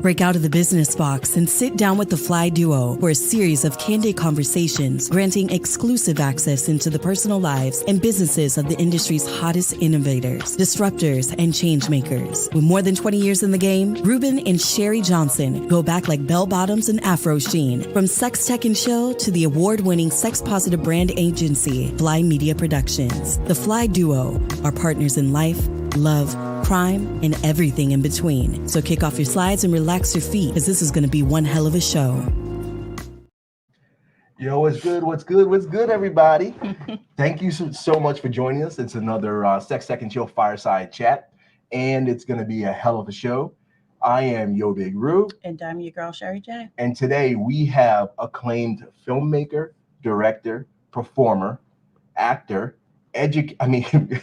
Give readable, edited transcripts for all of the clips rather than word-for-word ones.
Break out of the business box and sit down with the FlyDuo for a series of candid conversations, granting exclusive access into the personal lives and businesses of the industry's hottest innovators, disruptors, and change makers. With more than 20 years in the game, Reuben and Sherri Johnson go back like bell bottoms and afro sheen. From SexTech and Chill to the award-winning sex-positive brand agency, Fly Media Productions. The FlyDuo are partners in life, love, crime, and everything in between. So kick off your slides and relax your feet, because this is going to be one hell of a show. Yo, what's good, everybody? Thank you so much for joining us. It's another SexTech and Chill Fireside chat, and it's going to be a hell of a show. I am Yo Big Rue. And I'm your girl, Sherri J. And today we have acclaimed filmmaker, director, performer, actor, educator,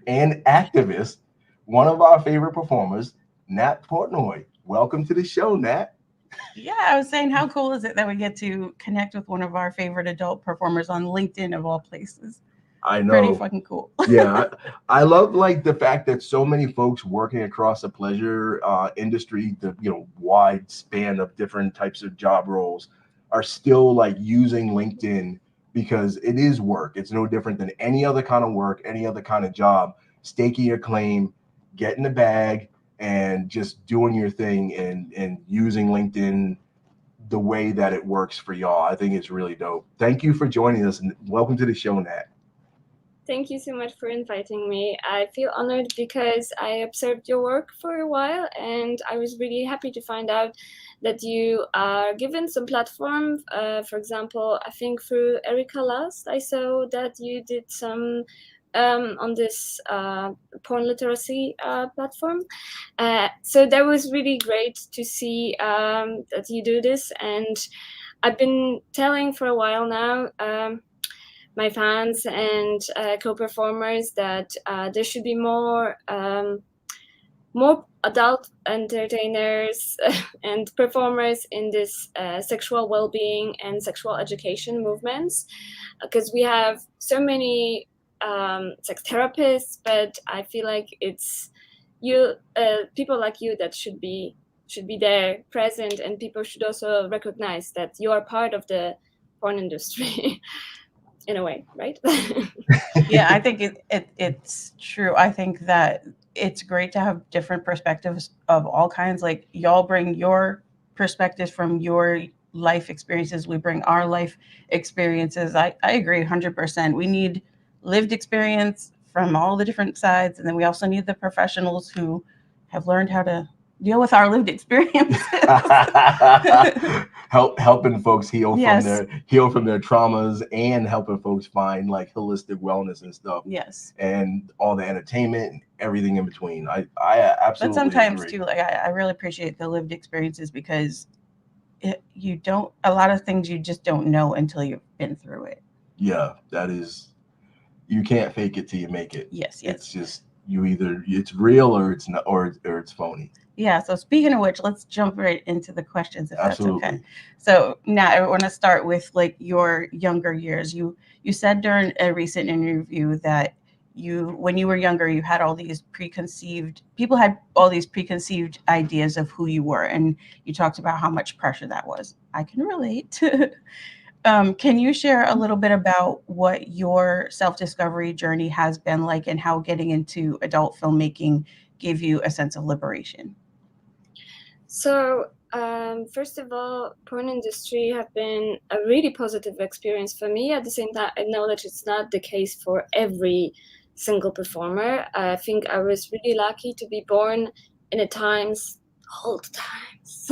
and activist, one of our favorite performers, Nat Portnoy. Welcome to the show, Nat. Yeah, I was saying, how cool is it that we get to connect with one of our favorite adult performers on LinkedIn of all places? I know. Pretty fucking cool. Yeah, I love like the fact that so many folks working across the pleasure industry, the wide span of different types of job roles, are still like using LinkedIn, because it is work. It's no different than any other kind of work, any other kind of job. Staking your claim, getting the bag, and just doing your thing and using LinkedIn the way that it works for y'all. I think it's really dope. Thank you for joining us, and welcome to the show, Nat. Thank you so much for inviting me. I feel honored because I observed your work for a while, and I was really happy to find out that you are given some platform. For example, I think through Erica last, I saw that you did some on this porn literacy platform. So that was really great to see that you do this. And I've been telling for a while now, my fans and co-performers that there should be more adult entertainers and performers in this sexual well-being and sexual education movements, because we have so many sex therapists, but I feel like it's people like you that should be there present, and people should also recognize that you are part of the porn industry. In a way, right? Yeah, I think it's true. I think that it's great to have different perspectives of all kinds. Like, y'all bring your perspectives from your life experiences. We bring our life experiences. I agree 100%. We need lived experience from all the different sides. And then we also need the professionals who have learned how to deal with our lived experiences. helping folks heal Yes. from their traumas, and helping folks find like holistic wellness and stuff. Yes. And all the entertainment and everything in between. I absolutely But sometimes agree. too, like I really appreciate the lived experiences, because a lot of things you just don't know until you've been through it. Yeah, you can't fake it till you make it. Yes. It's just it's real or it's not, or it's phony. Yeah. So speaking of which, let's jump right into the questions, if Absolutely. that's okay. So now I want to start with like your younger years. You said during a recent interview that when you were younger, you had all these preconceived ideas of who you were, and you talked about how much pressure that was. I can relate. Can you share a little bit about what your self-discovery journey has been like, and how getting into adult filmmaking gave you a sense of liberation? So, first of all, porn industry have been a really positive experience for me. At the same time, I know that it's not the case for every single performer. I think I was really lucky to be born in old times,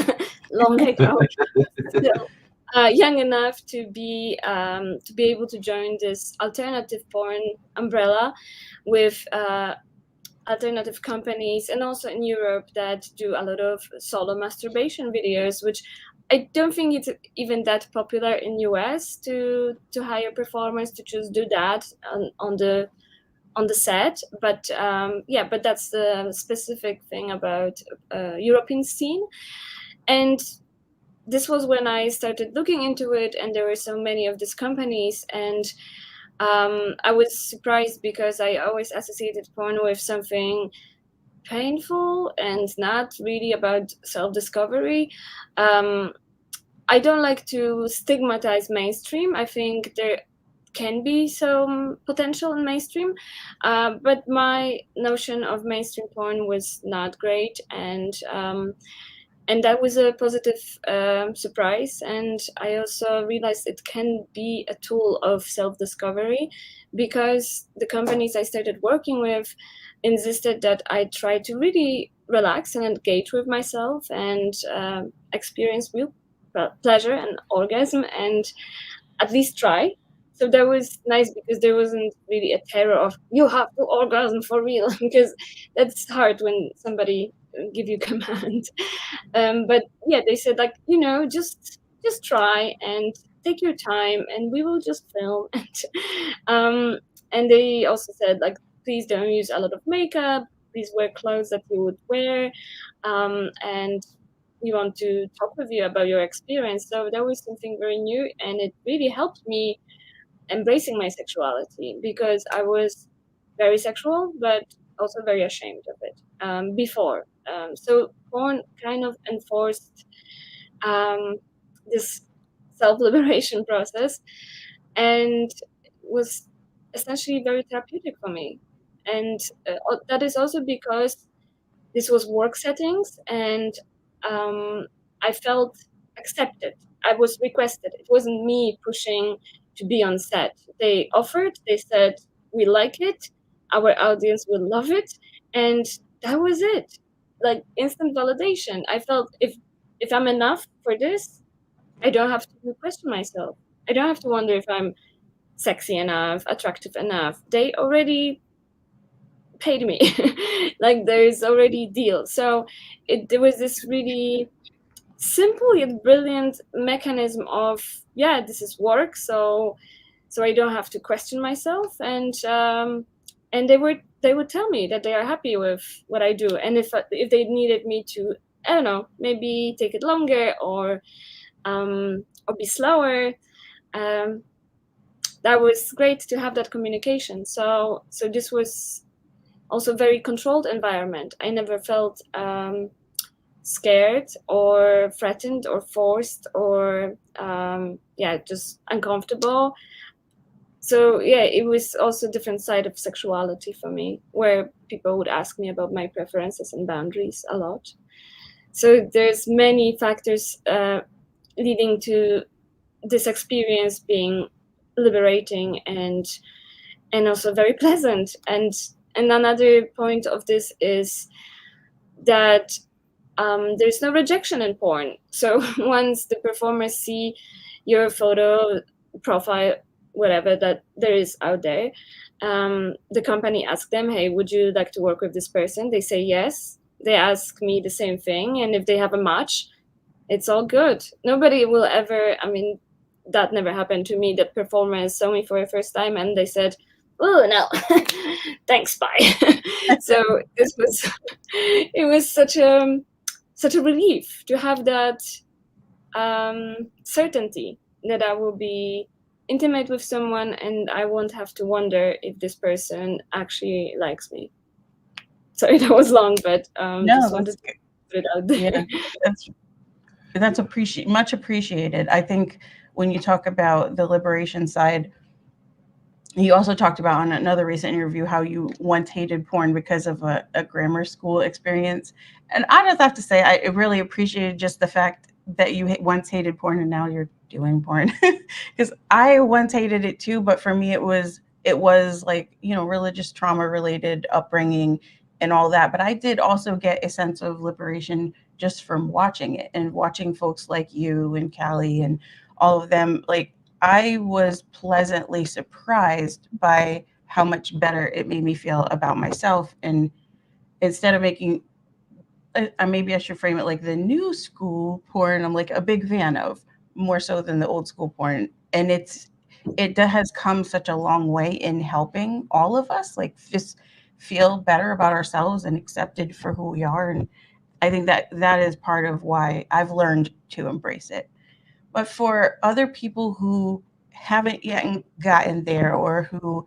long ago. Still, young enough to be able to join this alternative porn umbrella with alternative companies, and also in Europe that do a lot of solo masturbation videos, which I don't think it's even that popular in US to hire performers to just do that on the set. But but that's the specific thing about European scene. And this was when I started looking into it, and there were so many of these companies, and I was surprised because I always associated porn with something painful and not really about self-discovery. I don't like to stigmatize mainstream. I think there can be some potential in mainstream, but my notion of mainstream porn was not great, and that was a positive surprise. And I also realized it can be a tool of self-discovery, because the companies I started working with insisted that I try to really relax and engage with myself and experience real pleasure and orgasm, and at least try. So that was nice, because there wasn't really a terror of you have to orgasm for real, because that's hard when somebody give you command. But yeah, they said, like, just try and take your time, and we will just film. um, and they also said, like, please don't use a lot of makeup. Please wear clothes that you would wear, and we want to talk with you about your experience. So that was something very new, and it really helped me embracing my sexuality, because I was very sexual, but also very ashamed of it before. So porn kind of enforced um, this self-liberation process, and was essentially very therapeutic for me. And that is also because this was work settings, and I felt accepted. I was requested. It wasn't me pushing to be on set. They offered, they said, we like it, our audience will love it, and that was it. Like, instant validation. I felt, if I'm enough for this, I don't have to question myself. I don't have to wonder if I'm sexy enough, attractive enough. They already paid me. Like, there's already a deal. So there was this really simple yet brilliant mechanism of, yeah, this is work, so I don't have to question myself. And they would tell me that they are happy with what I do, and if they needed me to, I don't know, maybe take it longer, or be slower, that was great to have that communication. So this was also very controlled environment. I never felt scared or threatened or forced or just uncomfortable. So yeah, it was also a different side of sexuality for me, where people would ask me about my preferences and boundaries a lot. So there's many factors leading to this experience being liberating and also very pleasant. And another point of this is that there's no rejection in porn. So once the performers see your photo, profile, whatever that there is out there, the company asks them, hey, would you like to work with this person? They say yes. They ask me the same thing. And if they have a match, it's all good. Nobody will ever, I mean, that never happened to me, that performers saw me for the first time and they said, oh, no, thanks, bye. So it was such a relief to have that certainty that I will be intimate with someone and I won't have to wonder if this person actually likes me. Sorry, that was long, but just wanted to put it out there. Yeah, that's much appreciated. I think when you talk about the liberation side, you also talked about on another recent interview how you once hated porn because of a grammar school experience. And I just have to say, I really appreciated just the fact that you once hated porn and now you're doing porn. Because I once hated it too, but for me it was like, religious trauma related upbringing and all that. But I did also get a sense of liberation just from watching it and watching folks like you and Callie and all of them. Like, I was pleasantly surprised by how much better it made me feel about myself. And instead of making, maybe I should frame it like the new school porn, I'm like a big fan of, more so than the old school porn. And it has come such a long way in helping all of us, like, just feel better about ourselves and accepted for who we are. And I think that is part of why I've learned to embrace it. But for other people who haven't yet gotten there, or who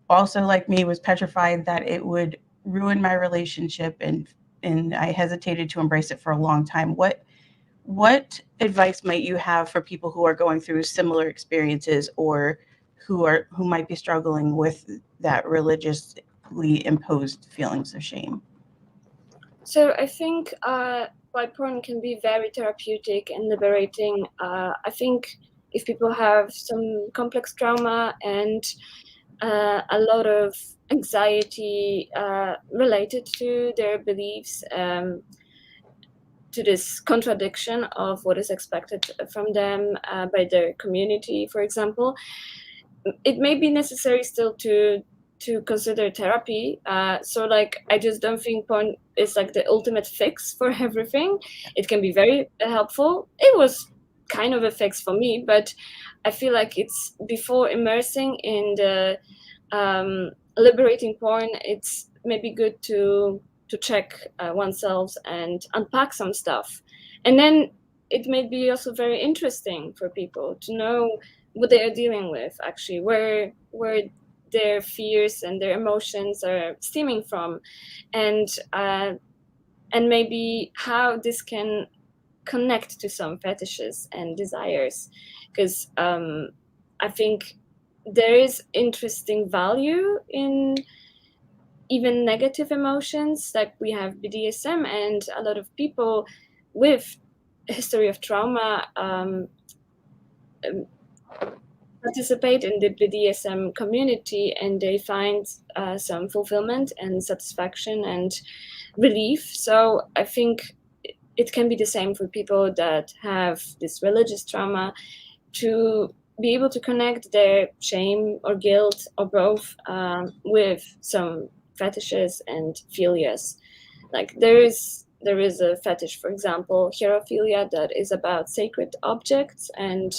also, like me, was petrified that it would ruined my relationship, and I hesitated to embrace it for a long time. What advice might you have for people who are going through similar experiences, or who might be struggling with that religiously imposed feelings of shame? So I think while porn can be very therapeutic and liberating, I think if people have some complex trauma and a lot of anxiety related to their beliefs, to this contradiction of what is expected from them by their community, for example, it may be necessary still to consider therapy. So like, I just don't think porn is like the ultimate fix for everything. It can be very helpful. It was kind of a fix for me, but I feel like it's, before immersing in the liberating porn, it's maybe good to check oneself and unpack some stuff. And then it may be also very interesting for people to know what they are dealing with, actually, where their fears and their emotions are stemming from, and maybe how this can connect to some fetishes and desires, because I think there is interesting value in even negative emotions. Like, we have BDSM, and a lot of people with a history of trauma participate in the BDSM community, and they find some fulfillment and satisfaction and relief. So I think it can be the same for people that have this religious trauma, to be able to connect their shame or guilt or both with some fetishes and philias. Like, there is a fetish, for example, hierophilia, that is about sacred objects and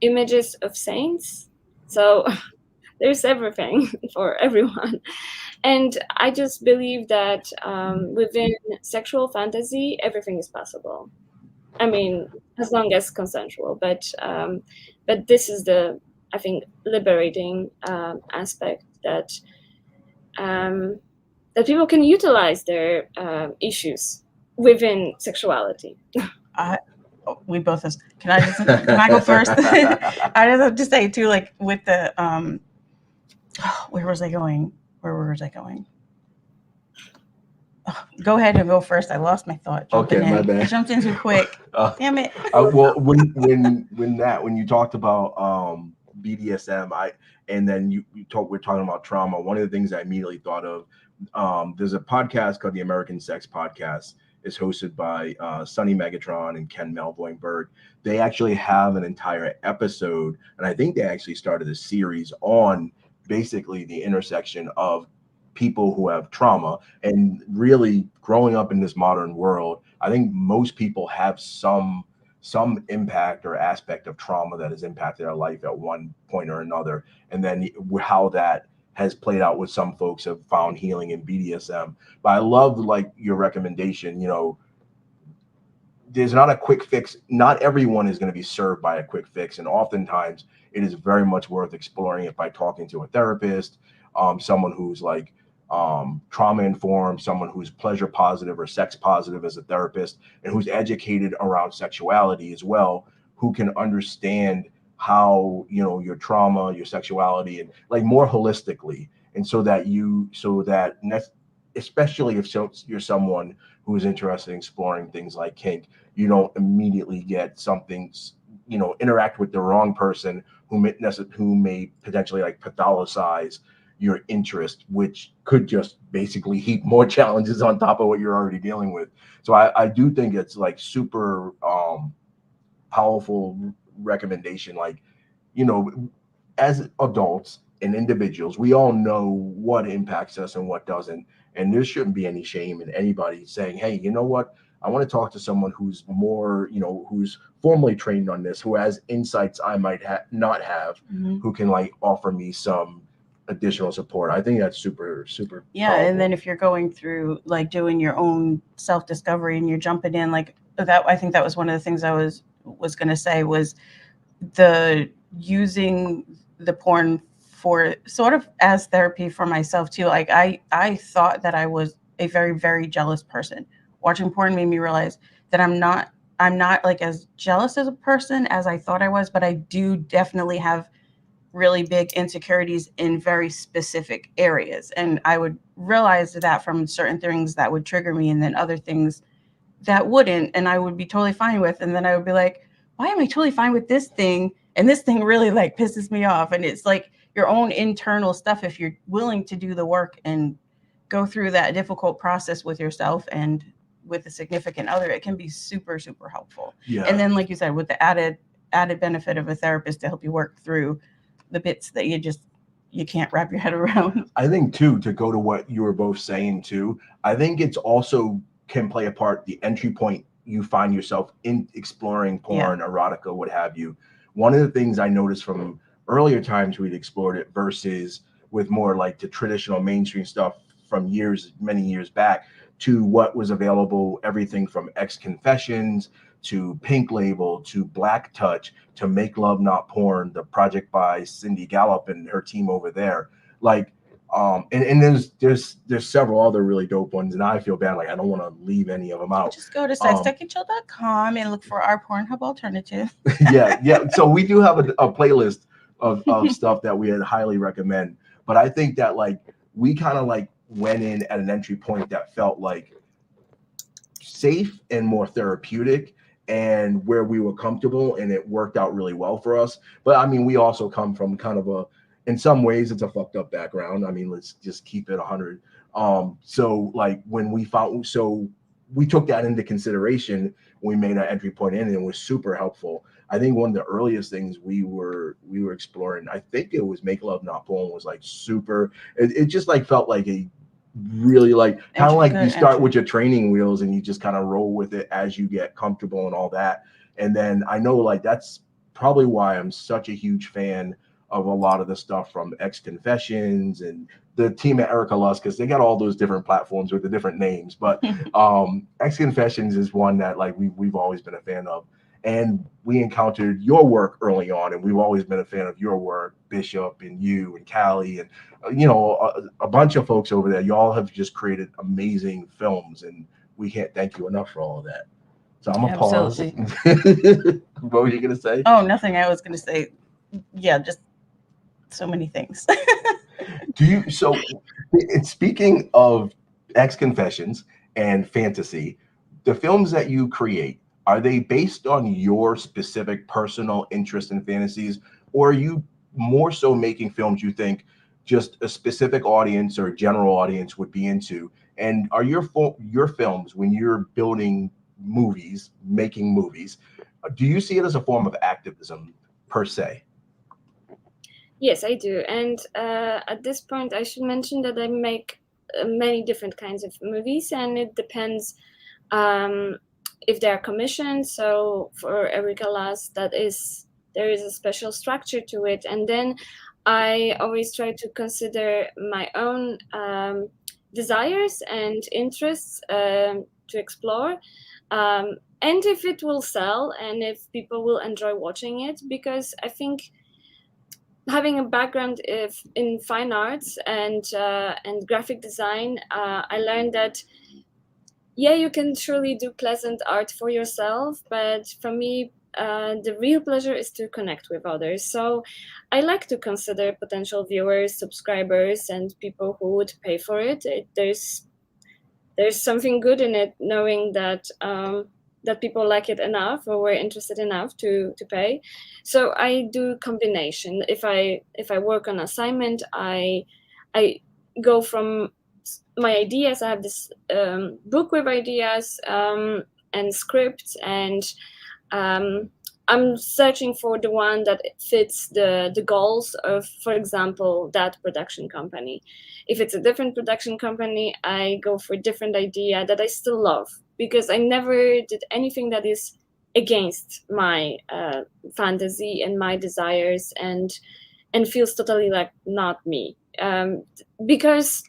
images of saints. So there's everything for everyone. And I just believe that within sexual fantasy, everything is possible. I mean, as long as consensual. But this is the, I think, liberating aspect, that that people can utilize their issues within sexuality. We both can I go first? I just have to say too, like, with the where was I going? Go ahead and go first. I lost my thought. My bad. I jumped in too quick. Damn it. Well, when you talked about BDSM, and then we're talking about trauma. One of the things I immediately thought of, there's a podcast called the American Sex Podcast. It's hosted by Sonny Megatron and Ken Melvoin-Berg. They actually have an entire episode, and I think they actually started a series on basically the intersection of people who have trauma. And really, growing up in this modern world, I think most people have some impact or aspect of trauma that has impacted their life at one point or another, and then how that has played out with some folks have found healing in BDSM. But I love, like, your recommendation. There's not a quick fix. Not everyone is going to be served by a quick fix, and oftentimes it is very much worth exploring it by talking to a therapist, someone who's like trauma informed, someone who's pleasure positive or sex positive as a therapist, and who's educated around sexuality as well, who can understand how, your trauma, your sexuality, and like more holistically. And especially if you're someone who is interested in exploring things like kink, you don't immediately get something, interact with the wrong person who may potentially like pathologize your interest, which could just basically heap more challenges on top of what you're already dealing with. So I do think it's like super powerful recommendation. Like, as adults and individuals, we all know what impacts us and what doesn't. And there shouldn't be any shame in anybody saying, hey, you know what? I want to talk to someone who's more, who's formally trained on this, who has insights I might not have, who can like offer me some additional support. I think that's super, super powerful. And then if you're going through like doing your own self-discovery and you're jumping in like that, I think that was one of the things I was going to say, was the using the porn for sort of as therapy for myself too. Like I thought that I was a very, very jealous person. Watching porn made me realize that I'm not like as jealous as a person as I thought I was, but I do definitely have really big insecurities in very specific areas. And I would realize that from certain things that would trigger me and then other things that wouldn't, and I would be totally fine with. And then I would be like, why am I totally fine with this thing? And this thing really like pisses me off. And it's like your own internal stuff. If you're willing to do the work and go through that difficult process with yourself and with a significant other, it can be super, super helpful. Yeah. And then, like you said, with the added benefit of a therapist to help you work through the bits that you can't wrap your head around. I think too, to go to what you were both saying too, I think it's also can play a part, the entry point you find yourself in exploring porn, erotica, what have you. One of the things I noticed from earlier times we'd explored it versus with more like the traditional mainstream stuff from many years back to what was available, everything from X Confessions to Pink Label to Black Touch to Make Love Not Porn, the project by Cindy Gallup and her team over there. Like, and there's several other really dope ones, and I feel bad, like I don't want to leave any of them out. Just go to sextechandchill.com and look for our Pornhub alternative. yeah. So we do have a playlist of stuff that we would highly recommend. But I think that like we kind of like went in at an entry point that felt like safe and more therapeutic and where we were comfortable, and it worked out really well for us. But I mean, we also come from kind of in some ways it's a fucked up background. I mean, let's just keep it 100. So like when we took that into consideration when we made our entry point in, and it was super helpful. I think one of the earliest things we were exploring, I think it was Make Love Not Porn, was like super. It just like felt like a really like kind of like you start with your training wheels and you just kind of roll with it as you get comfortable and all that. And then I know like that's probably why I'm such a huge fan of a lot of the stuff from X Confessions and the team at Erica Lusk, because they got all those different platforms with the different names. But X Confessions is one that like we've always been a fan of. And we encountered your work early on, and we've always been a fan of your work, Bishop and you and Callie and a bunch of folks over there. Y'all have just created amazing films, and we can't thank you enough for all of that. So I'm gonna pause. What were you gonna say? Oh, nothing. I was gonna say, yeah, just so many things. So speaking of X Confessions and fantasy, the films that you create, are they based on your specific personal interests and fantasies, or are you more so making films you think just a specific audience or general audience would be into? And are your films, when you're building movies, making movies, do you see it as a form of activism per se? Yes, I do. And at this point, I should mention that I make many different kinds of movies, and it depends if they are commissioned. So for Erica Lusk, there is a special structure to it. And then I always try to consider my own desires and interests to explore. And if it will sell and if people will enjoy watching it, because I think having a background in fine arts and graphic design, I learned that you can surely do pleasant art for yourself, but for me, the real pleasure is to connect with others. So I like to consider potential viewers, subscribers, and people who would pay for it. There's something good in it, knowing that that people like it enough or were interested enough to pay. So I do combination. If I work on assignment, I go from my ideas. I have this book with ideas and scripts, and I'm searching for the one that fits the goals of, for example, that production company. If it's a different production company, I go for a different idea that I still love, because I never did anything that is against my fantasy and my desires and feels totally like not me. Because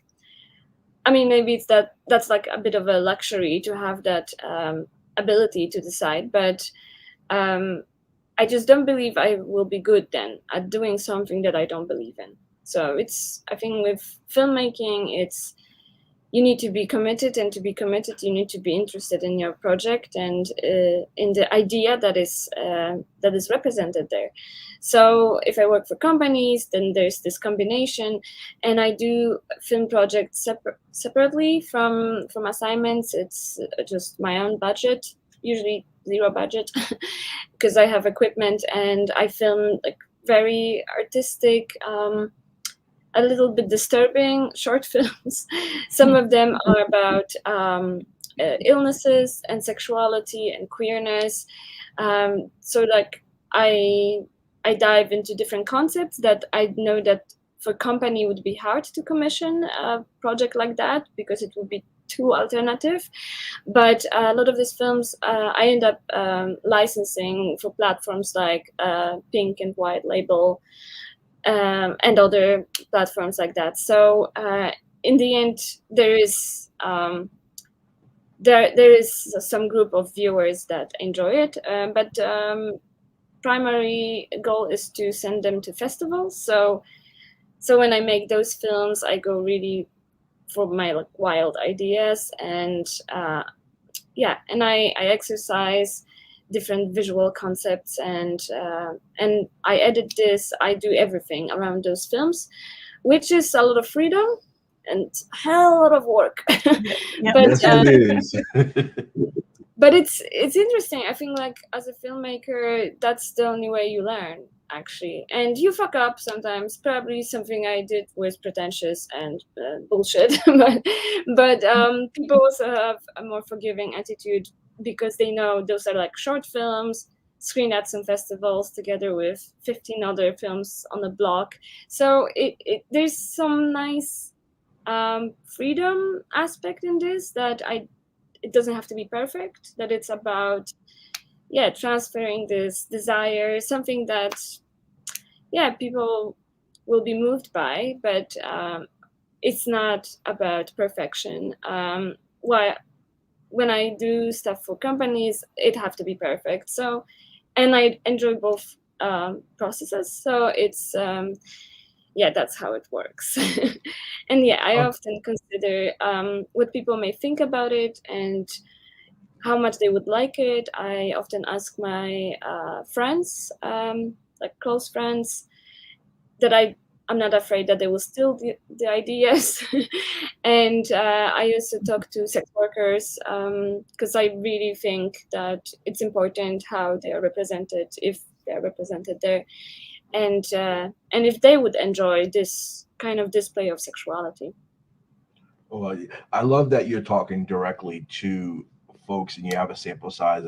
I mean, maybe it's that's like a bit of a luxury to have that ability to decide, but I just don't believe I will be good then at doing something that I don't believe in. So I think with filmmaking, you need to be committed, and to be committed, you need to be interested in your project and in the idea that is represented there. So if I work for companies, then there's this combination, and I do film projects separately from assignments. It's just my own budget, usually zero budget, because I have equipment, and I film like very artistic, a little bit disturbing short films. Some of them are about illnesses and sexuality and queerness. So like I dive into different concepts that I know that for company would be hard to commission a project like that because it would be too alternative. But a lot of these films I end up licensing for platforms like Pink and White Label, and other platforms like that. So in the end, there is some group of viewers that enjoy it, but primary goal is to send them to festivals. So when I make those films, I go really for my like wild ideas, and and I exercise different visual concepts, and I edit this. I do everything around those films, which is a lot of freedom and a hell lot of work. Yeah. But Yes, it is. but it's interesting. I think like as a filmmaker, that's the only way you learn, actually. And you fuck up sometimes. Probably something I did was pretentious and bullshit. but people also have a more forgiving attitude because they know those are like short films screened at some festivals together with 15 other films on the block. So there's some nice freedom aspect in this, that it doesn't have to be perfect, that it's about transferring this desire, something that people will be moved by, but it's not about perfection. When I do stuff for companies, it have to be perfect. So, and I enjoy both processes. So it's that's how it works. And I often consider what people may think about it and how much they would like it. I often ask my friends, like close friends, that I'm not afraid that they will steal the ideas. And I also talk to sex workers because I really think that it's important how they are represented, if they're represented there, and if they would enjoy this kind of display of sexuality. Well, I love that you're talking directly to folks and you have a sample size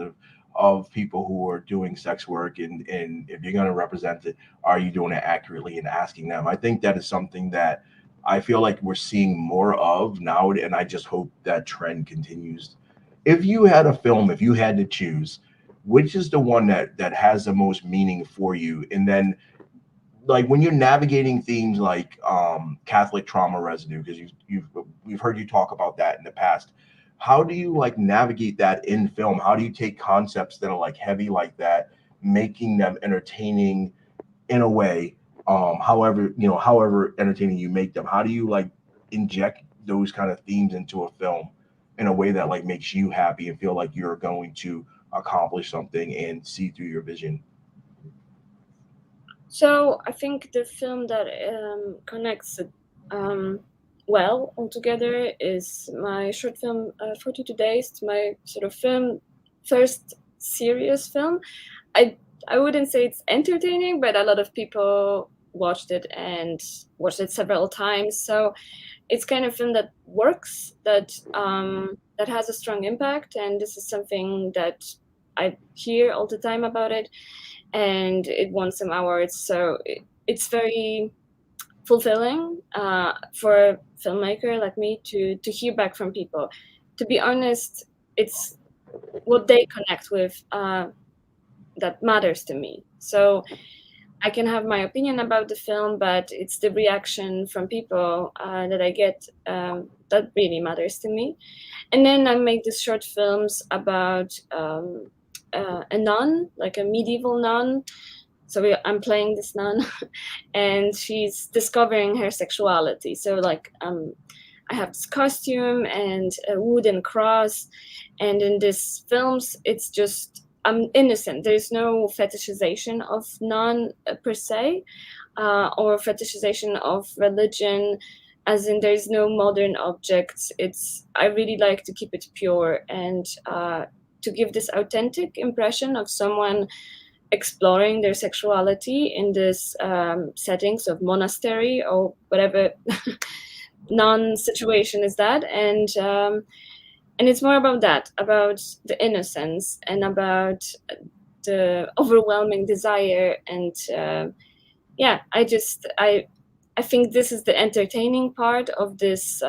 of people who are doing sex work, and if you're going to represent it, are you doing it accurately, and asking them. I think that is something that I feel like we're seeing more of now, and I just hope that trend continues. If you had a film, if you had to choose, which is the one that has the most meaning for you? And then like when you're navigating themes like Catholic trauma residue, because we've heard you talk about that in the past, how do you like navigate that in film? How do you take concepts that are like heavy like that, making them entertaining in a way, however entertaining you make them? How do you like inject those kind of themes into a film in a way that like makes you happy and feel like you're going to accomplish something and see through your vision? So I think the film that connects well altogether is my short film 42 Days. It's my sort of first serious film. I wouldn't say it's entertaining, but a lot of people watched it several times. So it's kind of film that works, that has a strong impact, and this is something that I hear all the time about it, and it won some awards. So it's very fulfilling for a filmmaker like me to hear back from people. To be honest, it's what they connect with that matters to me. So I can have my opinion about the film, but it's the reaction from people that I get that really matters to me. And then I make these short films about a nun, like a medieval nun, So I'm playing this nun, and she's discovering her sexuality. So like I have this costume and a wooden cross, and in these films, it's just I'm innocent. There's no fetishization of nun per se, or fetishization of religion, as in there's no modern objects. I really like to keep it pure and to give this authentic impression of someone exploring their sexuality in this settings of monastery or whatever non-situation is that, and it's more about that, about the innocence and about the overwhelming desire. And I think this is the entertaining part of this,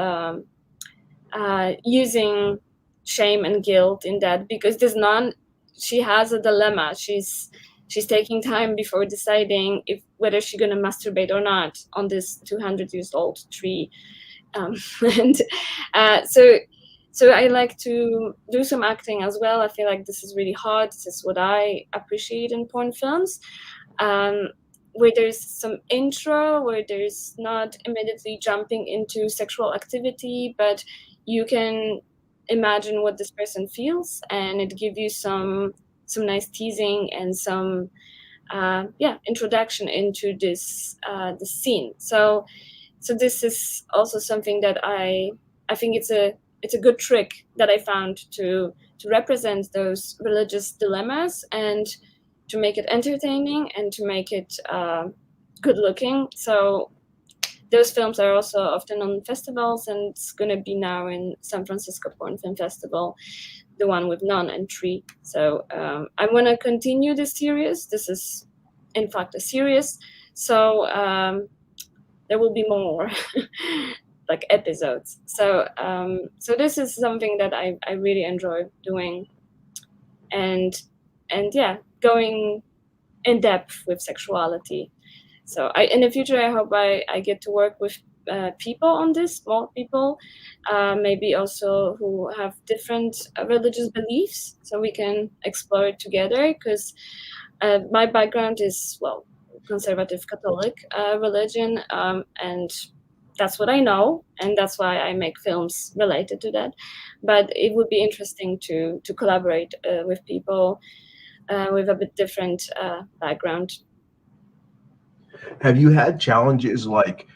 using shame and guilt in that, because this nun, she has a dilemma. She's taking time before deciding whether she's gonna masturbate or not on this 200 years old tree. And so I like to do some acting as well. I feel like this is really hard. This is what I appreciate in porn films, where there's some intro, where there's not immediately jumping into sexual activity, but you can imagine what this person feels, and it gives you some nice teasing and some introduction into this the scene. So this is also something that I think it's a good trick that I found to represent those religious dilemmas and to make it entertaining and to make it good looking. So those films are also often on festivals, and it's going to be now in San Francisco Porn Film Festival, the one with Nun and Tree. So I want to continue this series. This is, in fact, a series. So there will be more like episodes. So this is something that I really enjoy doing, and going in depth with sexuality. So in the future, I hope I get to work with people on this, more people, maybe also who have different religious beliefs, so we can explore it together. Because my background is, well, conservative Catholic religion, and that's what I know, and that's why I make films related to that. But it would be interesting to collaborate with people with a bit different background. Have you had challenges like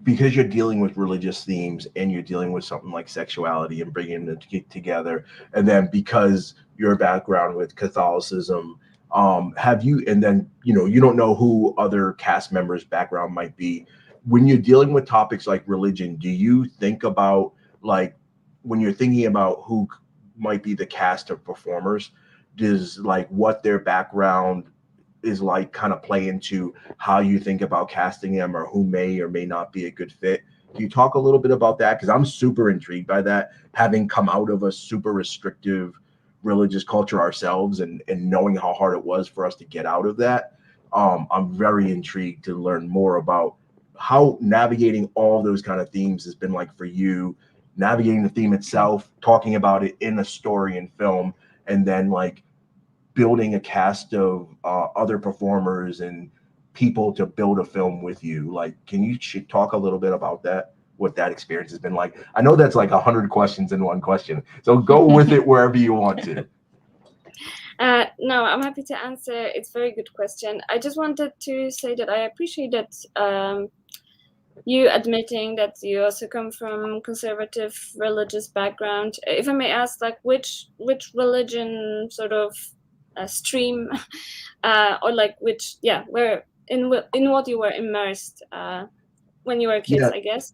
because you're dealing with religious themes and you're dealing with something like sexuality and bringing them together, and then because your background with Catholicism, have you, and then you don't know who other cast members' background might be, when you're dealing with topics like religion, do you think about, like, when you're thinking about who might be the cast of performers, does like what their background is like kind of play into how you think about casting them, or who may or may not be a good fit? Can you talk a little bit about that? Because I'm super intrigued by that, having come out of a super restrictive religious culture ourselves, and knowing how hard it was for us to get out of that. I'm very intrigued to learn more about how navigating all those kind of themes has been like for you, navigating the theme itself, talking about it in a story and film, and then like building a cast of other performers and people to build a film with you. Like, can you talk a little bit about that, what that experience has been like? I know that's like 100 questions in one question, so go with it wherever you want to. No, I'm happy to answer. It's a very good question. I just wanted to say that I appreciate that you admitting that you also come from conservative religious background. If I may ask, like, which religion sort of stream, or like where in what you were immersed when you were kids, I guess.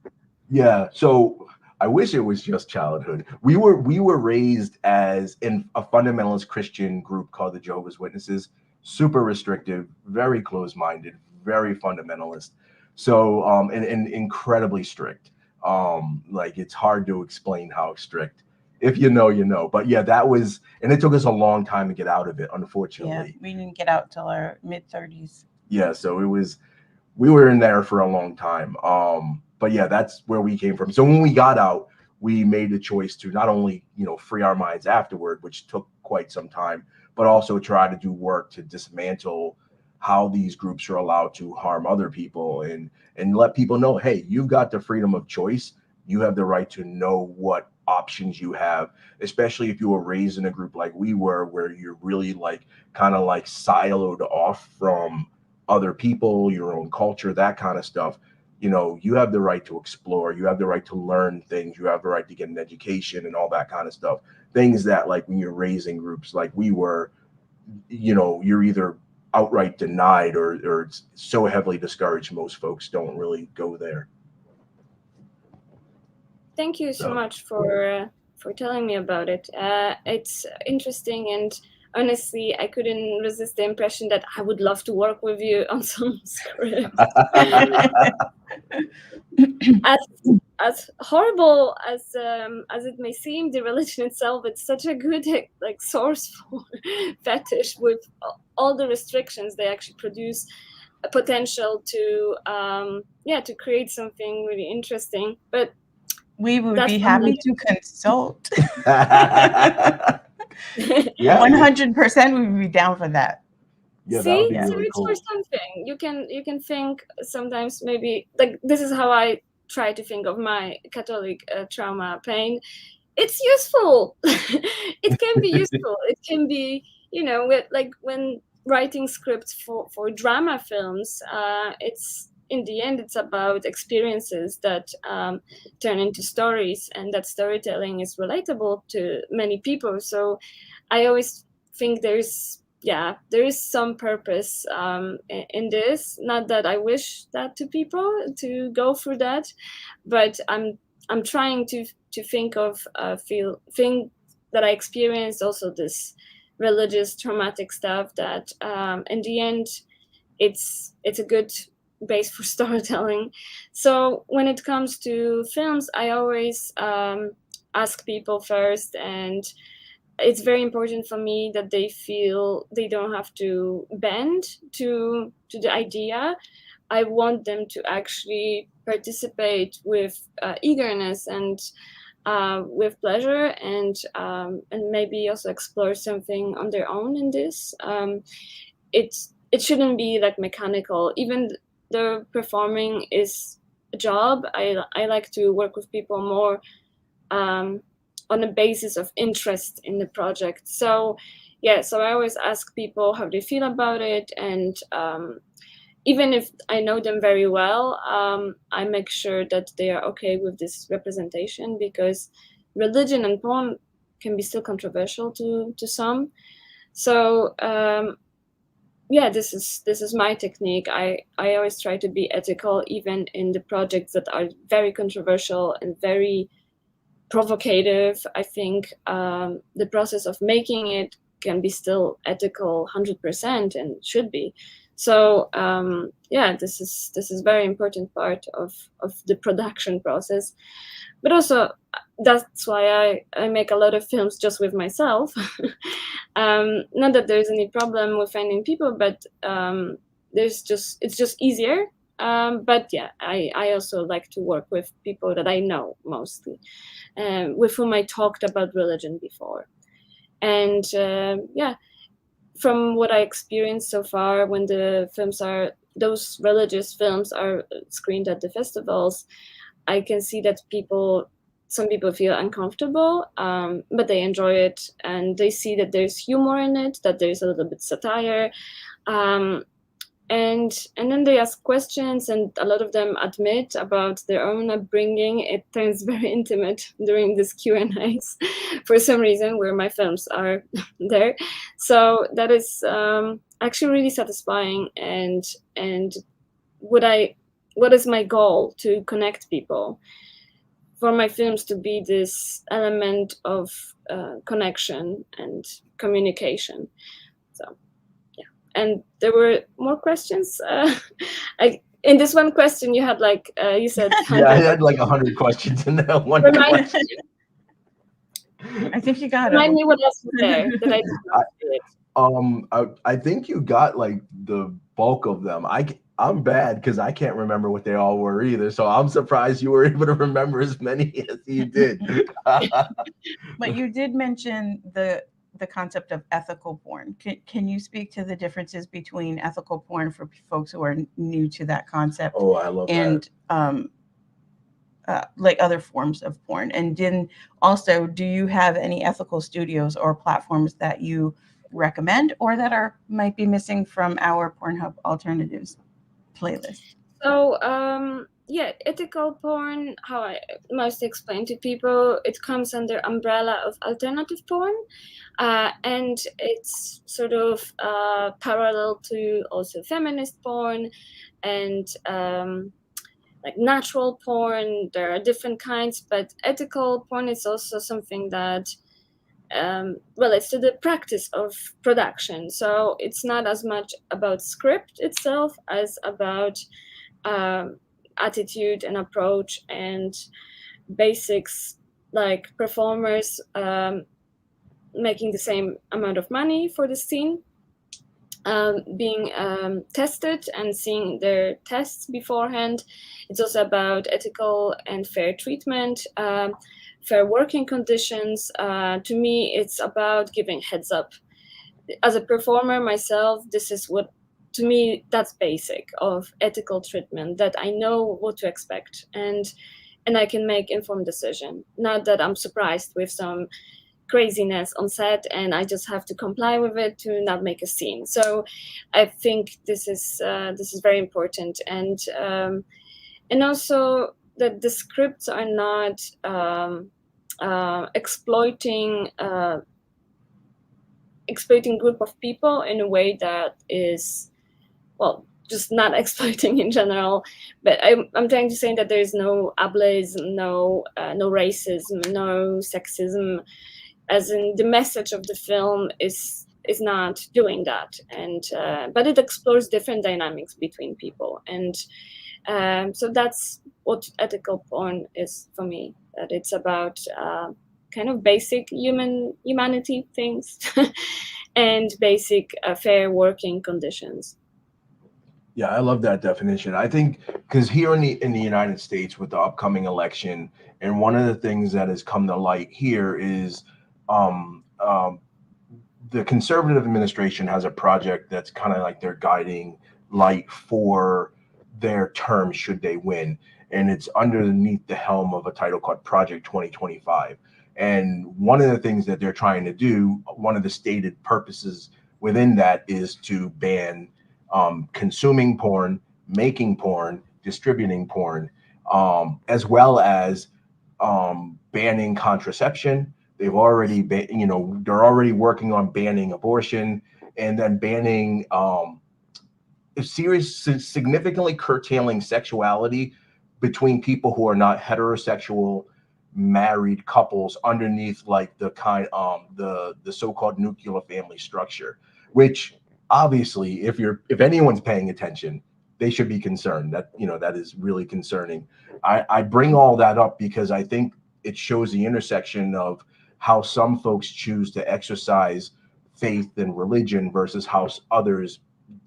Yeah. So I wish it was just childhood. We were raised as in a fundamentalist Christian group called the Jehovah's Witnesses, super restrictive, very closed-minded, very fundamentalist. So and incredibly strict. Like, it's hard to explain how strict. If you know, you know. But yeah, that was, and it took us a long time to get out of it, unfortunately. Yeah, we didn't get out till our mid-30s. Yeah, so we were in there for a long time. But yeah, that's where we came from. So when we got out, we made the choice to not only, free our minds afterward, which took quite some time, but also try to do work to dismantle how these groups are allowed to harm other people, and let people know, hey, you've got the freedom of choice. You have the right to know what options you have, especially if you were raised in a group like we were, where you're really like kind of like siloed off from other people, your own culture, that kind of stuff. You know, you have the right to explore, you have the right to learn things, you have the right to get an education and all that kind of stuff. Things that, like, when you're raising groups like we were, you know, you're either outright denied or so heavily discouraged, most folks don't really go there. Thank you so much for telling me about it. It's interesting, and honestly, I couldn't resist the impression that I would love to work with you on some script. As horrible as it may seem, the religion itself, it's such a good like source for fetish. With all the restrictions, they actually produce a potential to to create something really interesting. But we would be happy to consult. Yeah, 100% we would be down for that. Yeah, see, that would be so really it's cool. for something. You can think sometimes, maybe, like, this is how I try to think of my Catholic trauma pain. It's useful. It can be useful. It can be, you know, like when writing scripts for drama films, it's, in the end, it's about experiences that turn into stories, and that storytelling is relatable to many people. So I always think there is some purpose in this. Not that I wish that to people to go through that, but I'm trying to think of thing that I experienced, also this religious traumatic stuff, that in the end it's a good base for storytelling. So when it comes to films, I always ask people first, and it's very important for me that they feel they don't have to bend to the idea. I want them to actually participate with eagerness and with pleasure, and maybe also explore something on their own in this. It shouldn't be like mechanical. Even the performing is a job. I like to work with people more on a basis of interest in the project. So so I always ask people how they feel about it, and even if I know them very well, I make sure that they are okay with this representation, because religion and porn can be still controversial to some. So this is my technique. I always try to be ethical, even in the projects that are very controversial and very provocative. I think the process of making it can be still ethical 100%, and should be. So this is very important part of the production process. But also, that's why I make a lot of films just with myself. Not that there's any problem with finding people, but it's just easier. But I also like to work with people that I know mostly, with whom I talked about religion before. And from what I experienced so far, when those religious films are screened at the festivals, I can see that some people feel uncomfortable, but they enjoy it, and they see that there's humor in it, that there's a little bit satire. And then they ask questions, and a lot of them admit about their own upbringing. It turns very intimate during this Q&As for some reason, where my films are there. So that is actually really satisfying. And what is my goal? To connect people, for my films to be this element of connection and communication. So. And there were more questions. In this one question, you had you said. Yeah, I had like 100 questions in that one question. I think you got it. Remind me what else was there that I did not see it. I think you got like the bulk of them. I'm bad because I can't remember what they all were either. So I'm surprised you were able to remember as many as you did. But you did mention the the concept of ethical porn. Can you speak to the differences between ethical porn for folks who are new to that concept? Oh, I love and like other forms of porn? And then also, do you have any ethical studios or platforms that you recommend or that might be missing from our Pornhub alternatives playlist? So yeah, ethical porn, how I mostly explain to people, it comes under umbrella of alternative porn, and it's sort of parallel to also feminist porn and like natural porn. There are different kinds, but ethical porn is also something that relates to the practice of production. So it's not as much about script itself as about attitude and approach and basics, like performers making the same amount of money for the scene, being tested and seeing their tests beforehand. It's also about ethical and fair treatment, fair working conditions. To me, it's about giving heads up. As a performer myself, this is what, to me, that's basic of ethical treatment, that I know what to expect and I can make informed decision. Not that I'm surprised with some craziness on set and I just have to comply with it to not make a scene. So I think this is very important, and also that the scripts are not exploiting group of people in a way that is, well, just not exploiting in general. But I'm trying to say that there is no ableism, no racism, no sexism, as in the message of the film is not doing that. And but it explores different dynamics between people, and so that's what ethical porn is for me. That it's about kind of basic humanity things and basic fair working conditions. Yeah, I love that definition. I think because here in the United States with the upcoming election, and one of the things that has come to light here is the conservative administration has a project that's kind of like their guiding light for their term should they win, and it's underneath the helm of a title called Project 2025. And one of the things that they're trying to do, one of the stated purposes within that, is to ban consuming porn, making porn, distributing porn, as well as banning contraception. They've already they're already working on banning abortion, and then banning significantly curtailing sexuality between people who are not heterosexual married couples underneath like the the so-called nuclear family structure, which obviously if anyone's paying attention, they should be concerned. That that is really concerning. I bring all that up because I think it shows the intersection of how some folks choose to exercise faith and religion versus how others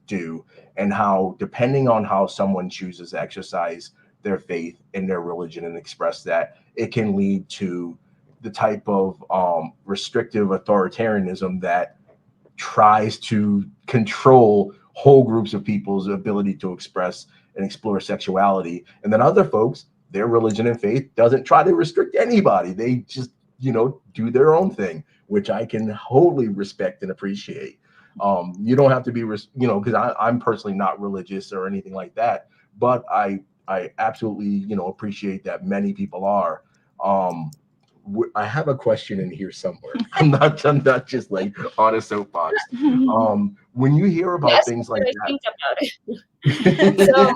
do, and how depending on how someone chooses to exercise their faith and their religion and express that, it can lead to the type of restrictive authoritarianism that tries to control whole groups of people's ability to express and explore sexuality. And then other folks, their religion and faith doesn't try to restrict anybody. They just, do their own thing, which I can wholly respect and appreciate. You don't have to be, because I'm personally not religious or anything like that, but I absolutely, appreciate that many people are. I have a question in here somewhere. I'm not just like on a soapbox. When you hear about things like that, think about it. So,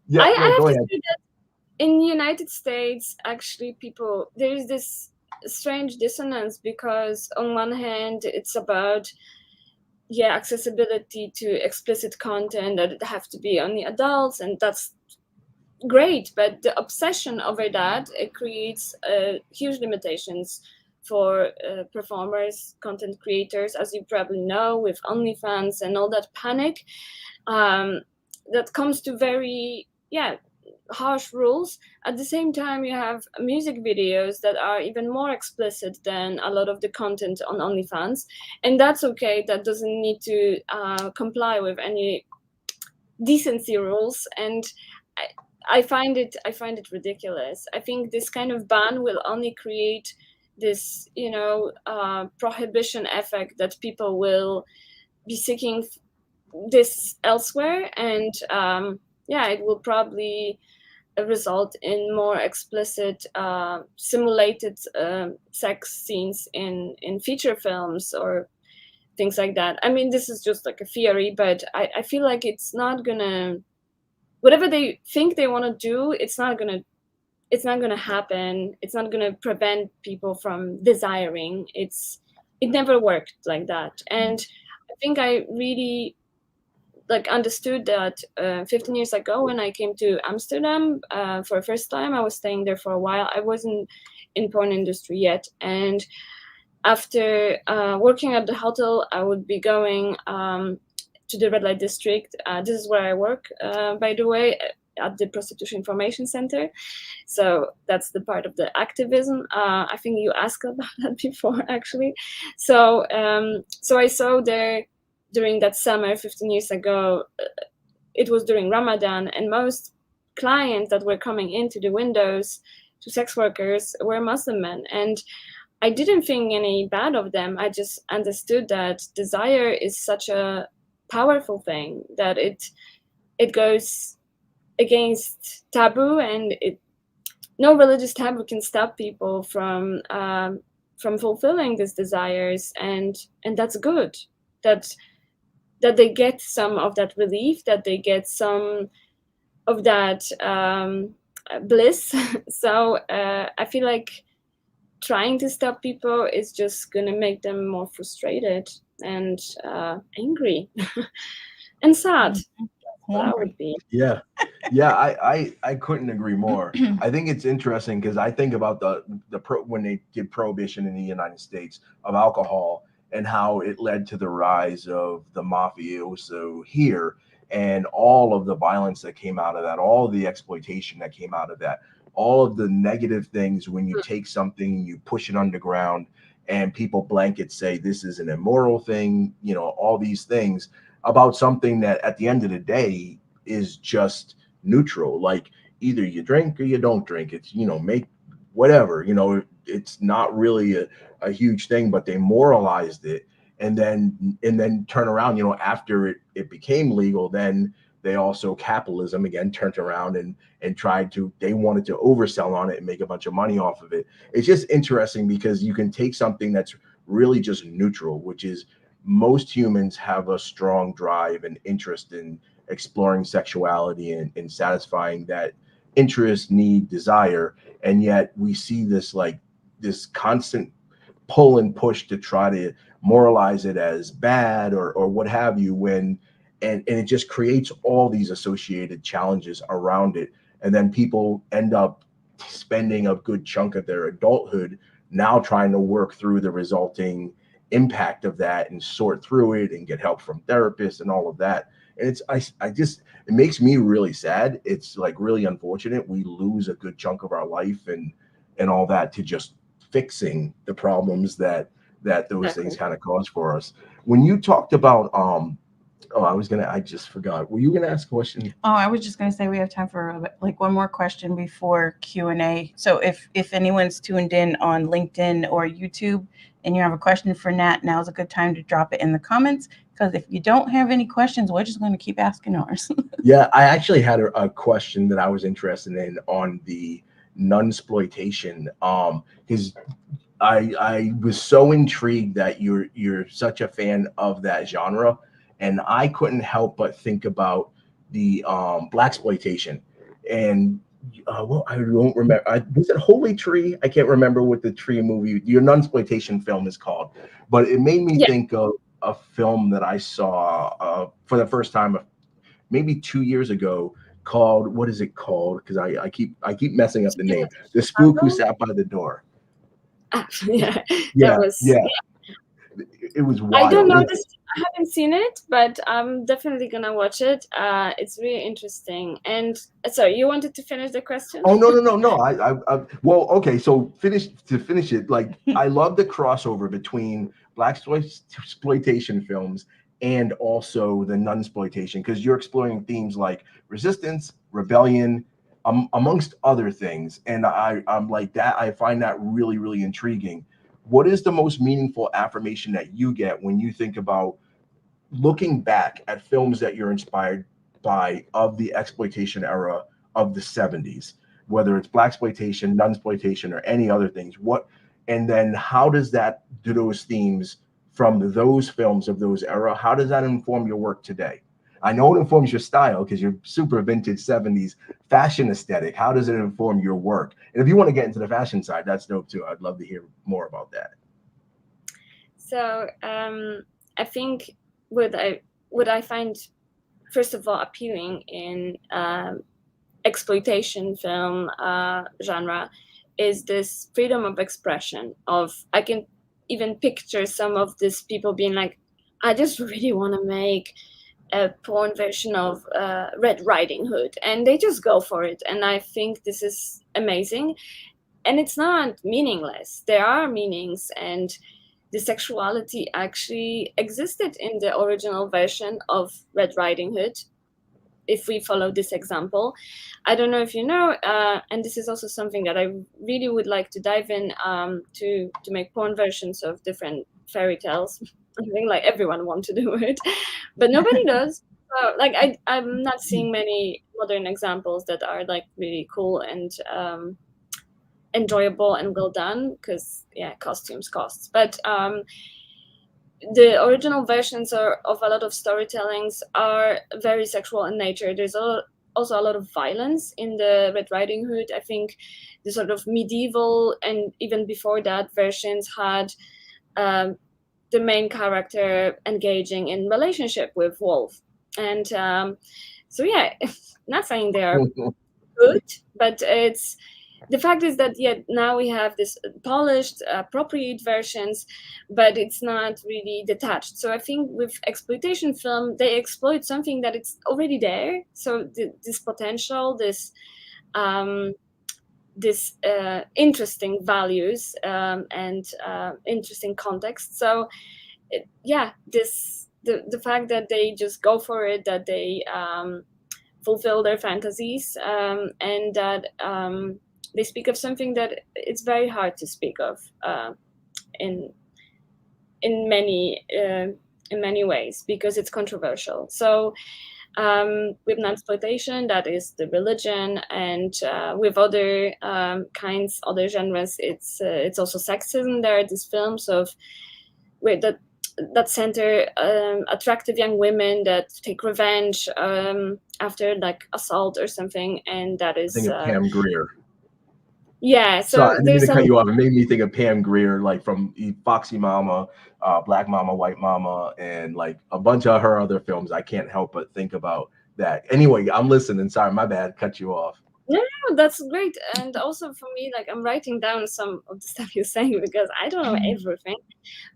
yeah, I go have ahead. to say that in the United States, actually, there is this strange dissonance, because on one hand, it's about accessibility to explicit content, that it have to be only adults, and that's great, but the obsession over that, it creates huge limitations for performers, content creators, as you probably know, with OnlyFans and all that panic that comes to very harsh rules. At the same time, you have music videos that are even more explicit than a lot of the content on OnlyFans, and that's okay. That doesn't need to comply with any decency rules, and I find it ridiculous. I think this kind of ban will only create this, prohibition effect, that people will be seeking this elsewhere, and it will probably result in more explicit simulated sex scenes in feature films or things like that. I mean, this is just like a theory, but I feel like it's not gonna, whatever they think they want to do, it's not gonna happen. It's not gonna prevent people from desiring. It never worked like that. And I think I really understood that 15 years ago when I came to Amsterdam for the first time. I was staying there for a while. I wasn't in porn industry yet, and after working at the hotel, I would be going to the red light district. This is where I work, by the way, at the Prostitution Information Center. So that's the part of the activism. I think you asked about that before, actually. So I saw there during that summer 15 years ago, it was during Ramadan, and most clients that were coming into the windows to sex workers were Muslim men. And I didn't think any bad of them. I just understood that desire is such a powerful thing, that it goes against taboo, and no religious taboo can stop people from fulfilling these desires, and that's good. That they get some of that relief, that they get some of that bliss. So I feel like trying to stop people is just going to make them more frustrated and angry and sad. That would be. Yeah. I couldn't agree more. I think it's interesting because I think about when they did prohibition in the United States of alcohol and how it led to the rise of the mafioso here and all of the violence that came out of that, all of the exploitation that came out of that, all of the negative things when you take something, you push it underground, and people blanket say this is an immoral thing, all these things about something that at the end of the day is just neutral. Like either you drink or you don't drink. It's, make whatever, it's not really a huge thing, but they moralized it and then turn around, after it became legal, then they also, capitalism again, turned around and they wanted to oversell on it and make a bunch of money off of it. It's just interesting because you can take something that's really just neutral, which is most humans have a strong drive and interest in exploring sexuality and satisfying that interest, need, desire. And yet we see this constant pull and push to try to moralize it as bad or what have you, and it just creates all these associated challenges around it. And then people end up spending a good chunk of their adulthood now trying to work through the resulting impact of that and sort through it and get help from therapists and all of that. And it makes me really sad. It's really unfortunate. We lose a good chunk of our life and all that to just fixing the problems that those things kind of cause for us. When you talked about I just forgot. Were you gonna ask a question? Oh, I was just gonna say we have time for one more question before Q&A. So if anyone's tuned in on LinkedIn or YouTube and you have a question for Nat, now's a good time to drop it in the comments, because if you don't have any questions, we're just going to keep asking ours. Yeah, I actually had a question that I was interested in on the nunsploitation, because I was so intrigued that you're such a fan of that genre, and I couldn't help but think about the blaxploitation. And well, I don't remember. Was it Holy Tree? I can't remember what the tree movie, your nunsploitation film is called, but it made me think of a film that I saw for the first time maybe 2 years ago called, what is it called? Because I keep messing up the name. The Spook Who Sat by the Door. Yeah. it was wild. I don't know this. I haven't seen it, but I'm definitely gonna watch it. It's really interesting. And sorry, you wanted to finish the question? Oh no. I well, okay. So finish it. Like I love the crossover between blaxploitation films and also the nunsploitation, because you're exploring themes like resistance, rebellion, amongst other things. And I'm like that. I find that really, really intriguing. What is the most meaningful affirmation that you get when you think about looking back at films that you're inspired by of the exploitation era of the 70s, whether it's blaxploitation, nunsploitation, or any other things? And then how does those themes from those films of those era, how does that inform your work today? I know it informs your style because you're super vintage 70s fashion aesthetic. How does it inform your work? And if you want to get into the fashion side, that's dope too. I'd love to hear more about that. So I think what I find, first of all, appealing in exploitation film genre is this freedom of expression. I can even picture some of these people being like, I just really want to make a porn version of Red Riding Hood, and they just go for it. And I think this is amazing, and it's not meaningless. There are meanings, and the sexuality actually existed in the original version of Red Riding Hood. If we follow this example, I don't know if you know, and this is also something that I really would like to dive in to make porn versions of different fairy tales. I think like everyone wants to do it, but nobody does. Like I'm not seeing many modern examples that are like really cool and enjoyable and well done, because costumes costs. But the original versions of a lot of storytellings are very sexual in nature. There's also a lot of violence in the Red Riding Hood. I think the sort of medieval and even before that versions had the main character engaging in relationship with wolf. And so not saying they are good, but the fact is that now we have this polished, appropriate versions, but it's not really detached. So I think with exploitation film, they exploit something that it's already there. So this potential, this interesting values and interesting context. So the fact that they just go for it, that they fulfill their fantasies, and that they speak of something that it's very hard to speak of in many ways, because it's controversial. So with nunsploitation, that is the religion, and with other kinds, other genres, it's also sexism. There are these films that center attractive young women that take revenge after like assault or something, and that is I think of Pam Grier. Yeah, so I didn't mean to cut you off. It made me think of Pam Grier, like from Foxy Mama, Black Mama, White Mama, and like a bunch of her other films. I can't help but think about that. Anyway, I'm listening. Sorry, my bad. Cut you off. No, that's great. And also for me, like I'm writing down some of the stuff you're saying because I don't know everything,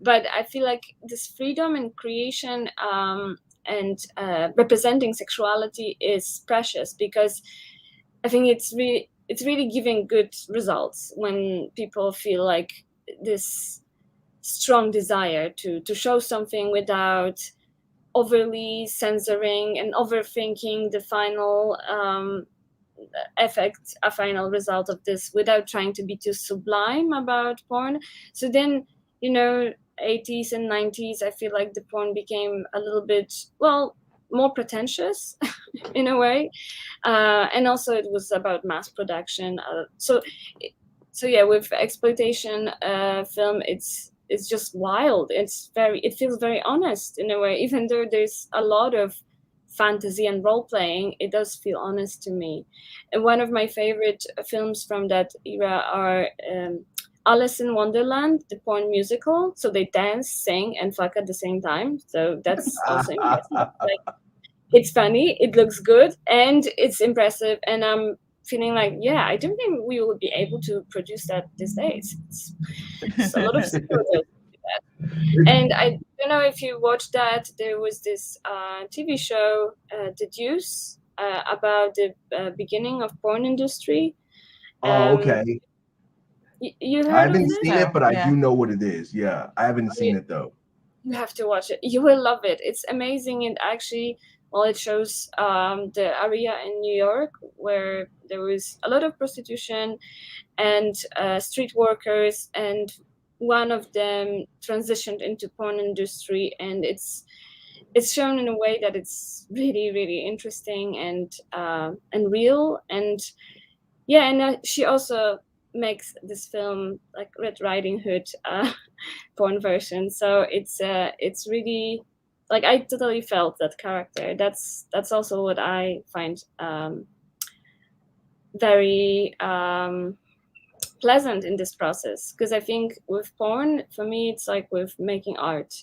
but I feel like this freedom in creation and representing sexuality is precious, because I think it's really giving good results when people feel like this strong desire to show something without overly censoring and overthinking the final effect, a final result of this, without trying to be too sublime about porn. So then, 80s and 90s, I feel like the porn became a little bit, more pretentious in a way. And also it was about mass production. So with exploitation film, it's just wild. It feels very honest in a way, even though there's a lot of fantasy and role playing, it does feel honest to me. And one of my favorite films from that era are Alice in Wonderland, the porn musical. So they dance, sing, and fuck at the same time. So that's also impressive. Like, it's funny, it looks good, and it's impressive. And I'm feeling like, I don't think we would be able to produce that these days. It's a lot of skill to do that. And I don't know if you watched that. There was this TV show, The Deuce, about the beginning of porn industry. Oh, okay. You I heard of haven't this? seen it, but I Yeah. do know what it is. Yeah, I haven't seen it though. You have to watch it. You will love it. It's amazing. And actually, well, it shows the area in New York where there was a lot of prostitution and street workers, and one of them transitioned into porn industry, and it's shown in a way that it's really, really interesting and real. And yeah, and she also makes this film like Red Riding Hood porn version. So it's really like I totally felt that character. That's also what I find very pleasant in this process, because I think with porn, for me, it's like with making art.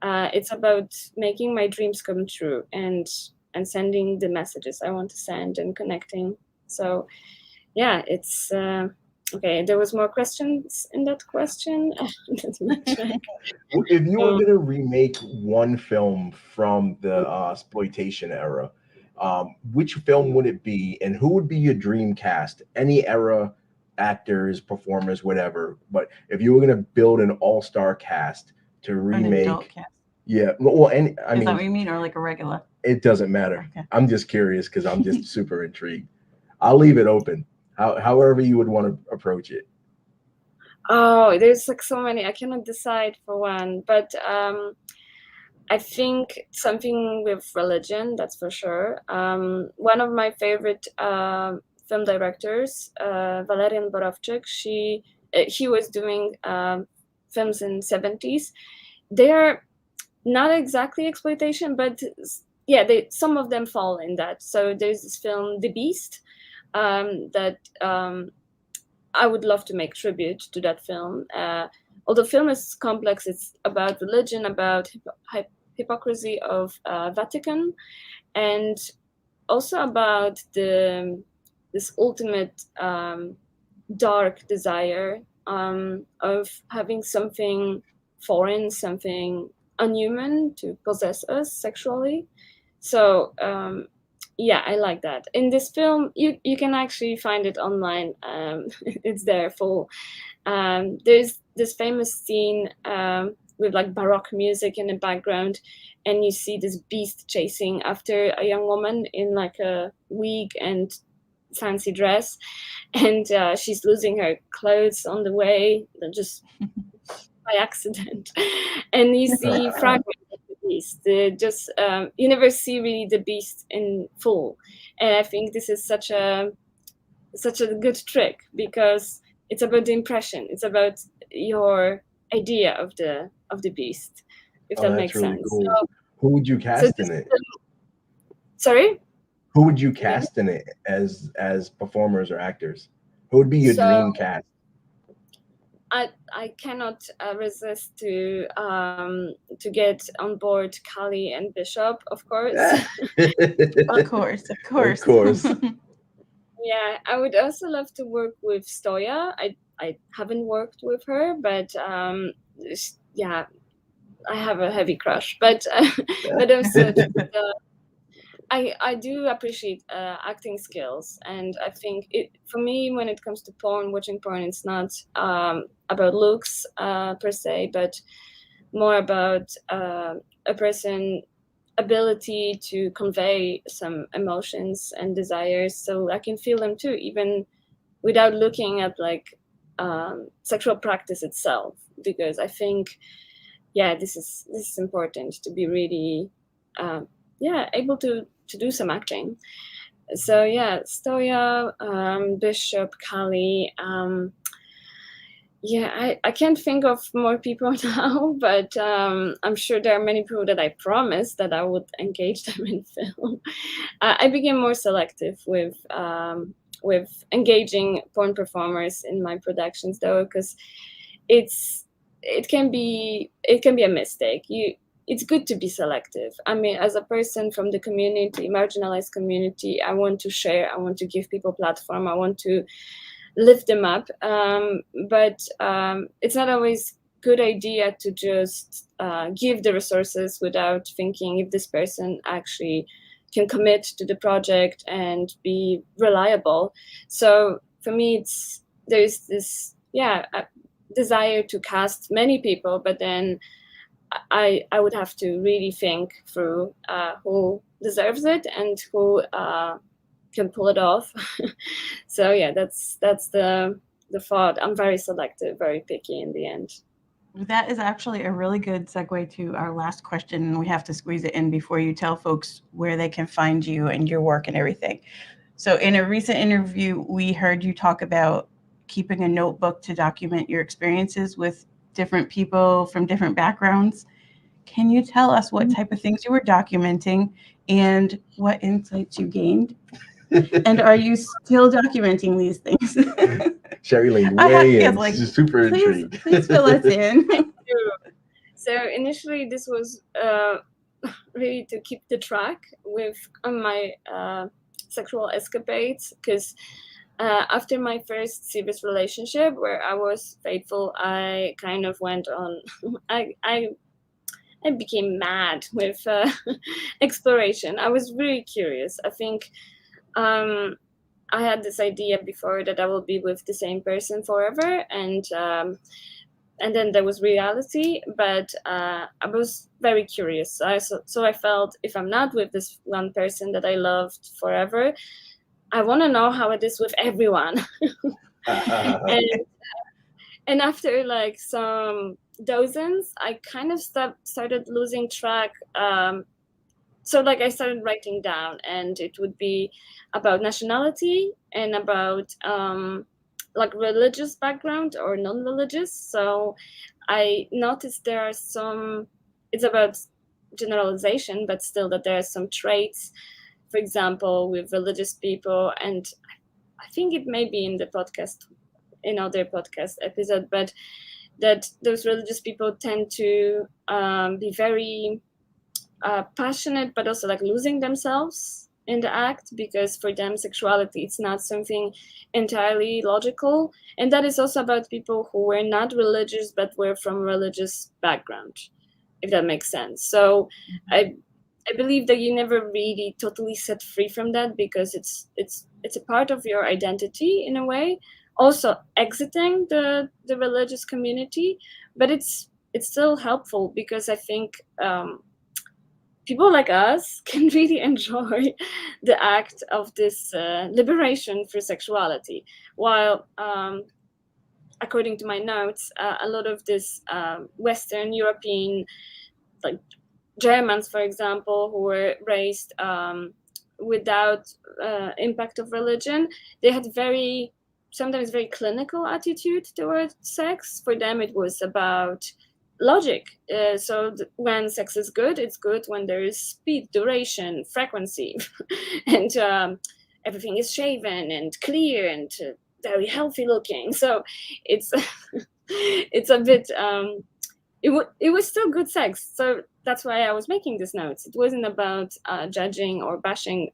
It's about making my dreams come true and sending the messages I want to send and connecting. So yeah, it's okay. There was more questions in that question. Let me check. If you were going to remake one film from the exploitation era, which film would it be, and who would be your dream cast? Any era, actors, performers, whatever. But if you were going to build an all-star cast to An remake, adult cast. yeah, well, and I Is mean, that what you mean, or like a regular? it doesn't matter. Okay. I'm just curious because I'm just super intrigued. I'll leave it open. However you would want to approach it. Oh, there's like so many. I cannot decide for one, but I think something with religion, that's for sure. One of my favorite film directors, Valerian Borovchik, he was doing films in 70s. They are not exactly exploitation, but yeah, some of them fall in that. So there's this film, The Beast, that I would love to make tribute to that film. Although film is complex, it's about religion, about hypocrisy of Vatican, and also about this ultimate dark desire of having something foreign, something unhuman to possess us sexually. So yeah, I like that. In this film, you can actually find it online. It's there full. There's this famous scene with like Baroque music in the background, and you see this beast chasing after a young woman in like a wig and fancy dress, and she's losing her clothes on the way, just by accident. And you see fragments of the beast. You never see really the beast in full, and I think this is such a good trick, because it's about the impression. It's about your idea of the beast, if that makes really sense. Cool. So, who would you cast in it? Sorry? Who would you cast in it as performers or actors? Who would be your dream cast? I cannot resist to get on board Kali and Bishop, of course. Of course. Of course. Yeah, I would also love to work with Stoya. I haven't worked with her, but yeah, I have a heavy crush. But but also, I do appreciate acting skills, and I think for me, when it comes to porn, watching porn, it's not about looks per se, but more about a person ability to convey some emotions and desires, so I can feel them too, even without looking at like sexual practice itself, because I think this is important to be really able to do some acting. So yeah, Stoya, Bishop, Kali. I can't think of more people now, but I'm sure there are many people that I promised that I would engage them in film. I became more selective with engaging porn performers in my productions, though, because it can be a mistake. It's good to be selective. I mean, as a person from the community, marginalized community, I want to share. I want to give people platform. I want to lift them up. But it's not always good idea to just give the resources without thinking if this person actually can commit to the project and be reliable. So for me, there's this desire to cast many people, but then I would have to really think through who deserves it and who can pull it off. So yeah, that's the thought. I'm very selective, very picky in the end. That is actually a really good segue to our last question, and we have to squeeze it in before you tell folks where they can find you and your work and everything. So in a recent interview, we heard you talk about keeping a notebook to document your experiences with different people from different backgrounds. Can you tell us what type of things you were documenting and what insights you gained? And are you still documenting these things? Sherri Lane, way in. Like, Super intrigued. Please fill us in. So initially, this was really to keep the track with my sexual escapades, because after my first serious relationship where I was faithful, I kind of went on. I became mad with exploration. I was really curious. I think I had this idea before that I will be with the same person forever, and then there was reality. But I was very curious. So I felt, if I'm not with this one person that I loved forever, I want to know how it is with everyone. And after like some dozens, I kind of started losing track. So like I started writing down, and it would be about nationality and about like religious background or non-religious. So I noticed there are some, it's about generalization, but still that there are some traits, for example, with religious people, and I think it may be in the podcast, in other podcast episode, but that those religious people tend to be very passionate, but also like losing themselves in the act, because for them sexuality, it's not something entirely logical. And that is also about people who were not religious but were from religious background, if that makes sense. So I believe that you never really totally set free from that, because it's a part of your identity in a way, also exiting the religious community. But it's still helpful, because I think people like us can really enjoy the act of this liberation through sexuality. While, according to my notes, a lot of this Western European, like Germans, for example, who were raised without impact of religion, they had sometimes very clinical attitude towards sex. For them, it was about logic. So when sex is good, it's good when there is speed, duration, frequency, and everything is shaven and clear and very healthy looking. So it's it's a bit it was still good sex. So that's why I was making these notes. It wasn't about judging or bashing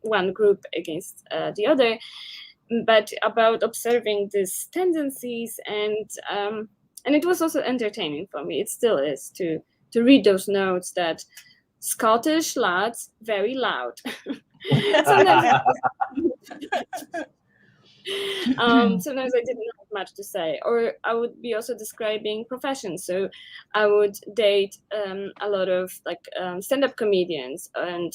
one group against the other, but about observing these tendencies. And it was also entertaining for me. It still is to read those notes that Scottish lads, very loud. Sometimes I didn't have much to say, or I would be also describing professions. So I would date a lot of like stand-up comedians and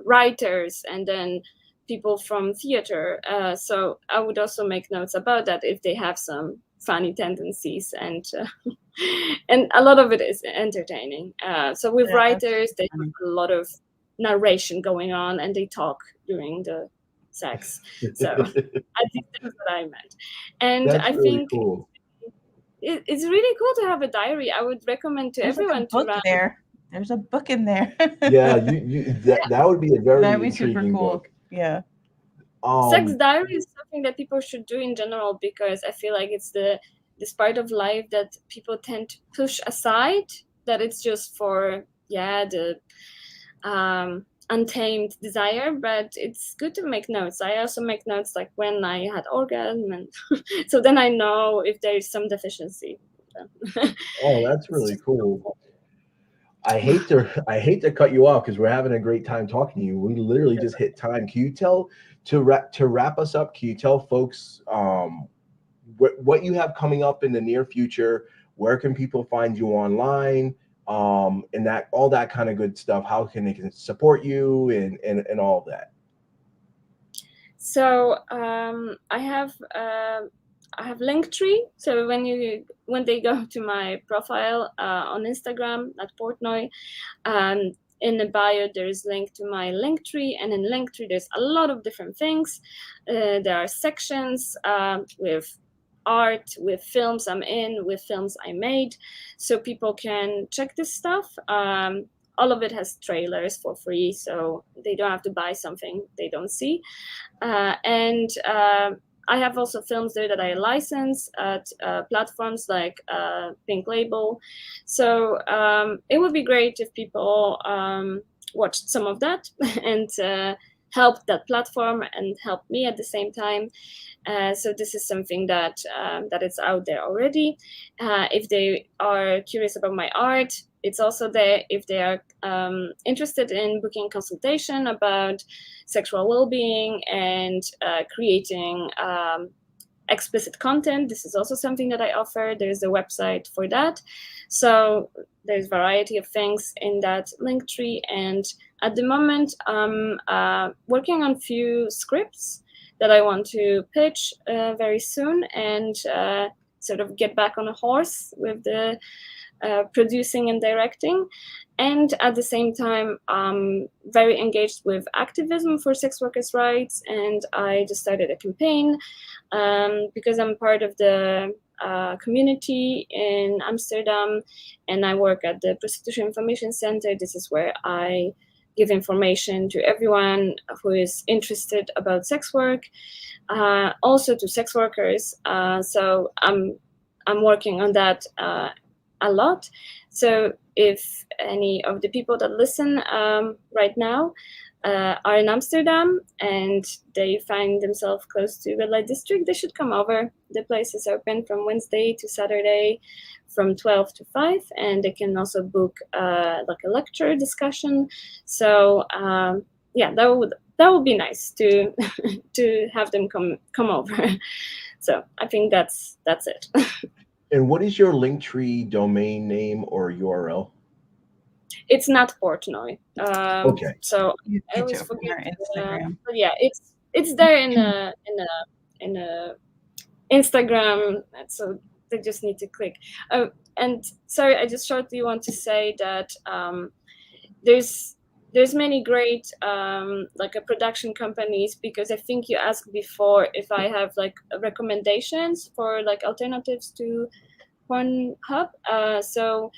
writers, and then people from theater. So I would also make notes about that if they have some funny tendencies, and a lot of it is entertaining. So with writers, they have a lot of narration going on, and they talk during the sex. So I think that's what I meant. And that's I really think cool. It's really cool to have a diary. I would recommend to everyone to run. There's a book in there. Yeah, that would be a very That'd be intriguing super cool. book. Yeah. Sex diary is something that people should do in general, because I feel like it's this part of life that people tend to push aside, that it's just for the untamed desire. But it's good to make notes. I also make notes like when I had orgasm, and so then I know if there is some deficiency. happen. Oh, that's really cool. I hate to cut you off because we're having a great time talking to you. We literally just hit time. Can you tell to wrap us up? Can you tell folks what you have coming up in the near future? Where can people find you online? And that all that kind of good stuff. How can they support you and all of that? So I have Linktree. So when they go to my profile on Instagram, Nat Portnoy, in the bio there's link to my Linktree, and in Linktree there's a lot of different things. There are sections with art, with films I'm in, with films I made, so people can check this stuff. All of it has trailers for free, so they don't have to buy something they don't see. And I have also films there that I license at platforms like Pink Label. So it would be great if people watched some of that and help that platform and help me at the same time. So this is something that it's out there already. If they are curious about my art, it's also there. If they are interested in booking consultation about sexual well-being and creating explicit content, this is also something that I offer. There's a website for that. So there's a variety of things in that Linktree. And at the moment, I'm working on few scripts that I want to pitch very soon, and sort of get back on a horse with the producing and directing. And at the same time, I'm very engaged with activism for sex workers' rights, and I just started a campaign because I'm part of the community in Amsterdam, and I work at the Prostitution Information Center. This is where I give information to everyone who is interested about sex work, also to sex workers. So I'm working on that a lot. So if any of the people that listen right now are in Amsterdam and they find themselves close to Red Light District, they should come over. The place is open from Wednesday to Saturday from 12 to 5, and they can also book like a lecture discussion. So yeah, that would be nice to to have them come over. So I think that's it. And what is your Linktree domain name or URL? It's Nat Portnoy. Okay. So I always forget Instagram. But yeah, it's there in a Instagram. So they just need to click. And sorry, I just shortly want to say that there's many great like production companies, because I think you asked before if I have like recommendations for like alternatives to Pornhub. So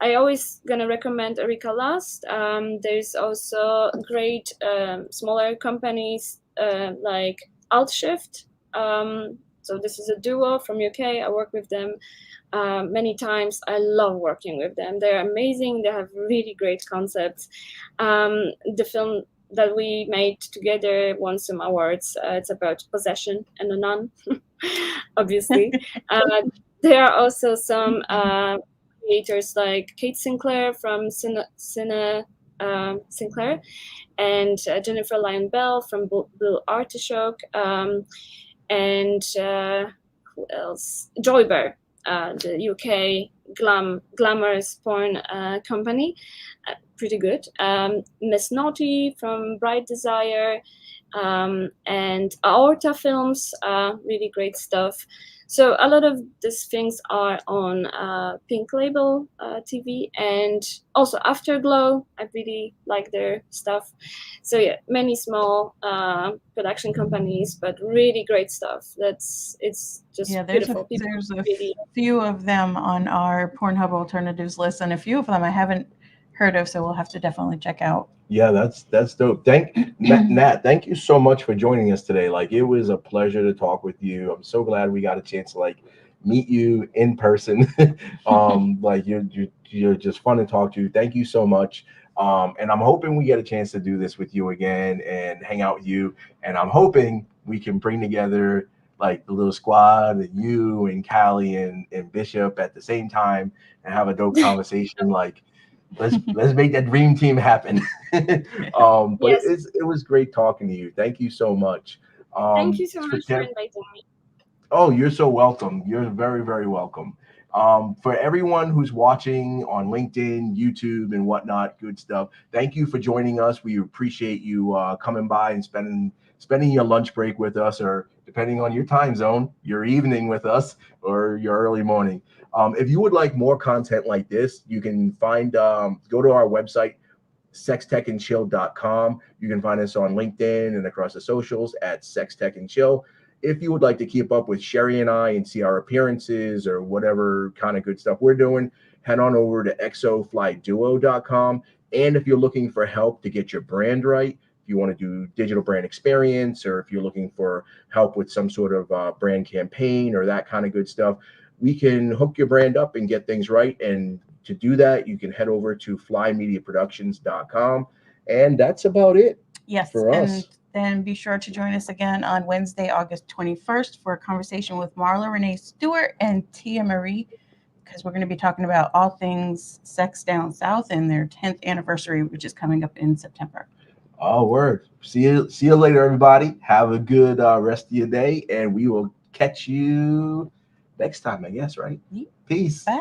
I always gonna recommend Erika Lust. There's also great smaller companies like Altshift. So this is a duo from UK. I work with them many times. I love working with them. They're amazing. They have really great concepts. The film that we made together won some awards. It's about possession and a nun, obviously. There are also some creators like Kate Sinclair from Sinclair, and Jennifer Lyon Bell from Blue Artichoke, and who else? Joyber, the UK glamorous porn company, pretty good. Miss Naughty from Bright Desire, and Aorta Films, really great stuff. So a lot of these things are on Pink Label TV, and also Afterglow. I really like their stuff. So yeah, many small production companies, but really great stuff. It's just beautiful. There's a few of them on our Pornhub alternatives list, and a few of them I haven't heard of, so we'll have to definitely check out. Yeah, that's dope. Nat, thank you so much for joining us today. Like, it was a pleasure to talk with you. I'm so glad we got a chance to like meet you in person. Like you're just fun to talk to. Thank you so much. And I'm hoping we get a chance to do this with you again and hang out with you. And I'm hoping we can bring together like the little squad and you and Callie and Bishop at the same time and have a dope conversation. Like, let's make that dream team happen. But Yes. it was great talking to you. Thank you so much. Thank you so much for inviting me. Oh, you're so welcome. You're very, very welcome. For everyone who's watching on LinkedIn, YouTube, and whatnot, good stuff. Thank you for joining us. We appreciate you coming by and spending your lunch break with us, or depending on your time zone, your evening with us, or your early morning. If you would like more content like this, you can find go to our website, sextechandchill.com. You can find us on LinkedIn and across the socials at SexTech&Chill. If you would like to keep up with Sherri and I and see our appearances or whatever kind of good stuff we're doing, head on over to FlyDuo.com. And if you're looking for help to get your brand right, if you want to do digital brand experience, or if you're looking for help with some sort of brand campaign or that kind of good stuff, we can hook your brand up and get things right. And to do that, you can head over to flymediaproductions.com. And that's about it. Yes, for us. Then be sure to join us again on Wednesday, August 21st for a conversation with Marla Renee Stewart and Tia Marie, because we're going to be talking about all things sex down south and their 10th anniversary, which is coming up in September. Oh, word. See you later, everybody. Have a good rest of your day, and we will catch you next time, I guess, right? Yeah. Peace. Bye.